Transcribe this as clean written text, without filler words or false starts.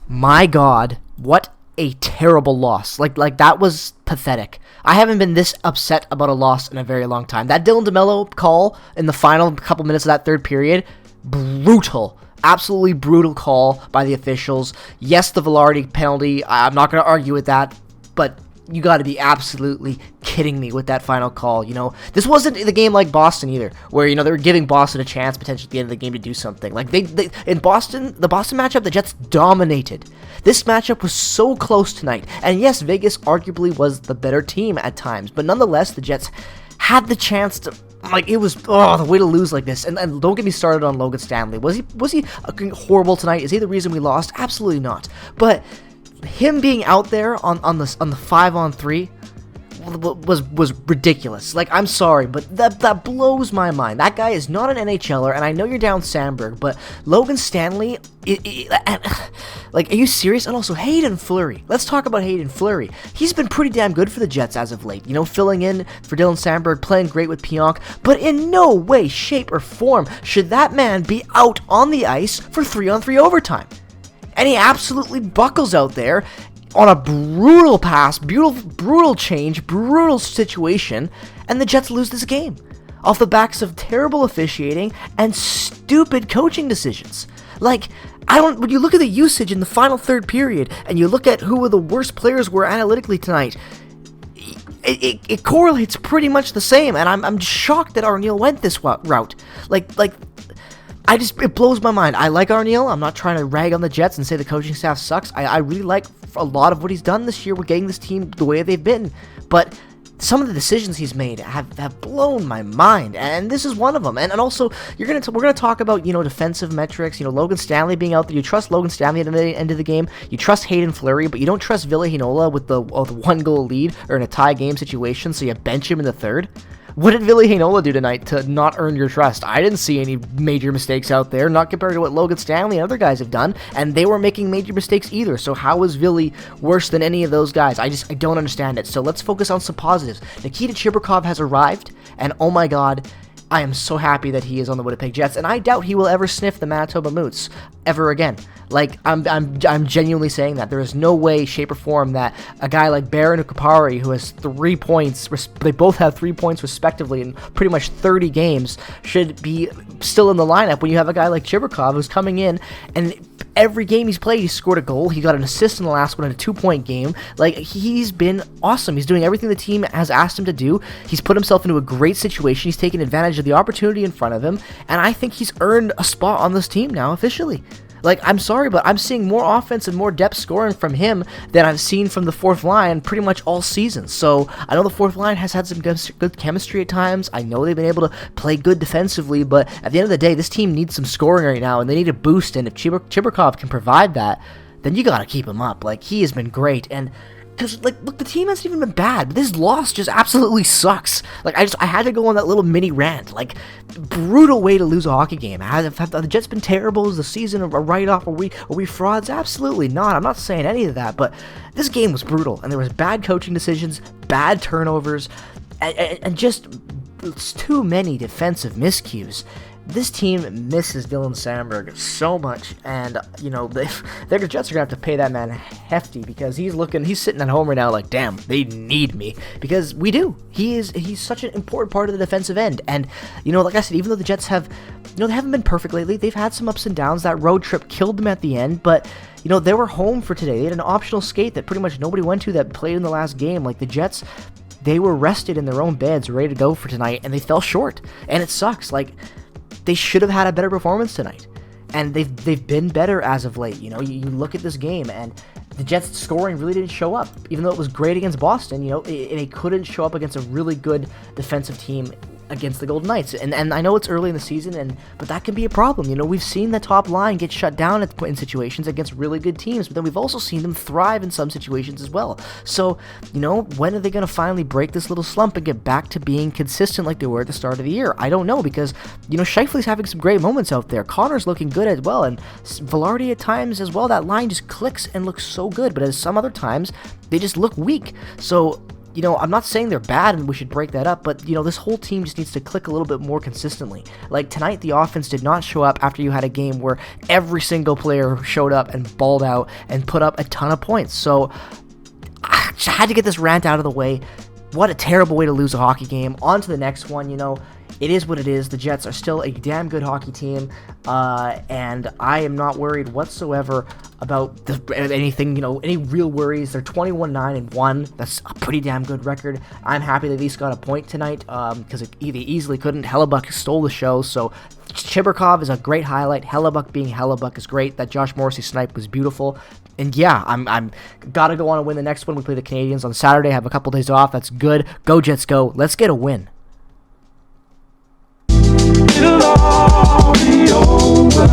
My God, what a terrible loss. Like that was pathetic. I haven't been this upset about a loss in a very long time. That Dylan DeMello call in the final couple minutes of that third period, brutal. Absolutely brutal call by the officials. Yes, the Velarde penalty, I'm not going to argue with that, but you got to be absolutely kidding me with that final call. This wasn't the game like Boston either, where they were giving Boston a chance potentially at the end of the game to do something. Like they in Boston, the Boston matchup, the Jets dominated. This matchup was so close tonight, and yes, Vegas arguably was the better team at times, but nonetheless, the Jets had the chance to. It was the way to lose like this, and don't get me started on Logan Stanley. Was he horrible tonight? Is he the reason we lost? Absolutely not. But him being out there on the 5-on-3 was ridiculous. I'm sorry, but that blows my mind. That guy is not an NHLer, and I know you're down Sandberg, but Logan Stanley, are you serious? And also Hayden Fleury. Let's talk about Hayden Fleury. He's been pretty damn good for the Jets as of late. Filling in for Dylan Sandberg, playing great with Pionk, but in no way, shape, or form should that man be out on the ice for 3-on-3 overtime. And he absolutely buckles out there on a brutal pass, brutal change, brutal situation, and the Jets lose this game off the backs of terrible officiating and stupid coaching decisions. When you look at the usage in the final third period and you look at who the worst players were analytically tonight, it correlates pretty much the same, and I'm shocked that Arneal went this route. It blows my mind. I like Arneal. I'm not trying to rag on the Jets and say the coaching staff sucks. I really like a lot of what he's done this year with getting this team the way they've been. But some of the decisions he's made have blown my mind, and this is one of them. And also, we're gonna talk about defensive metrics. Logan Stanley being out there. You trust Logan Stanley at the end of the game. You trust Hayden Fleury, but you don't trust Ville Heinola with the 1-goal lead or in a tie game situation. So you bench him in the third. What did Ville Heinola do tonight to not earn your trust? I didn't see any major mistakes out there, not compared to what Logan Stanley and other guys have done, and they weren't making major mistakes either. So how is Ville worse than any of those guys? I don't understand it. So let's focus on some positives. Nikita Chibrikov has arrived, and oh my God, I am so happy that he is on the Winnipeg Jets, and I doubt he will ever sniff the Manitoba Moose ever again. I'm genuinely saying that. There is no way, shape, or form that a guy like Baron Kupari, who has 3 points, they both have 3 points respectively in pretty much 30 games, should be still in the lineup when you have a guy like Chibrikov who's coming in and every game he's played, he scored a goal. He got an assist in the last one in a 2-point game. He's been awesome. He's doing everything the team has asked him to do. He's put himself into a great situation. He's taken advantage of the opportunity in front of him, and I think he's earned a spot on this team now officially. I'm sorry, but I'm seeing more offense and more depth scoring from him than I've seen from the fourth line pretty much all season. So I know the fourth line has had some good chemistry at times. I know they've been able to play good defensively, but at the end of the day, this team needs some scoring right now, and they need a boost, and if Chibrikov can provide that, then you gotta keep him up. He has been great, and because, look, the team hasn't even been bad, but this loss just absolutely sucks. I had to go on that little mini rant. Brutal way to lose a hockey game. Have the Jets been terrible? Is the season a write-off? Are we frauds? Absolutely not. I'm not saying any of that, but this game was brutal, and there was bad coaching decisions, bad turnovers, and just too many defensive miscues. This team misses Dylan Sandberg so much, and the Jets are gonna have to pay that man hefty because he's sitting at home right now damn, they need me, because we do. He's such an important part of the defensive end, and like I said, even though the Jets have, they haven't been perfect lately, they've had some ups and downs. That road trip killed them at the end, but they were home for today. They had an optional skate that pretty much nobody went to that played in the last game. The Jets, they were rested in their own beds, ready to go for tonight, and they fell short, and it sucks. They should have had a better performance tonight, and they've been better as of late. You look at this game, and the Jets' scoring really didn't show up, even though it was great against Boston. They couldn't show up against a really good defensive team against the Golden Knights, and I know it's early in the season, but that can be a problem. We've seen the top line get shut down in situations against really good teams, but then we've also seen them thrive in some situations as well. So, when are they going to finally break this little slump and get back to being consistent like they were at the start of the year? I don't know, because, Scheifele's having some great moments out there. Connor's looking good as well, and Velarde at times as well. That line just clicks and looks so good, but at some other times, they just look weak. So, I'm not saying they're bad and we should break that up, but, this whole team just needs to click a little bit more consistently. Like, tonight, the offense did not show up after you had a game where every single player showed up and balled out and put up a ton of points. So, I just had to get this rant out of the way. What a terrible way to lose a hockey game. On to the next one, It is what it is. The Jets are still a damn good hockey team, and I am not worried whatsoever about anything, any real worries. They're 21-9-1. That's a pretty damn good record. I'm happy they at least got a point tonight, because they easily couldn't. Hellebuck stole the show, so Chibrikov is a great highlight. Hellebuck being Hellebuck is great. That Josh Morrissey snipe was beautiful. And yeah, I'm gotta go on and win the next one. We play the Canadians on Saturday. Have a couple days off. That's good. Go Jets, go. Let's get a win. It'll all be over.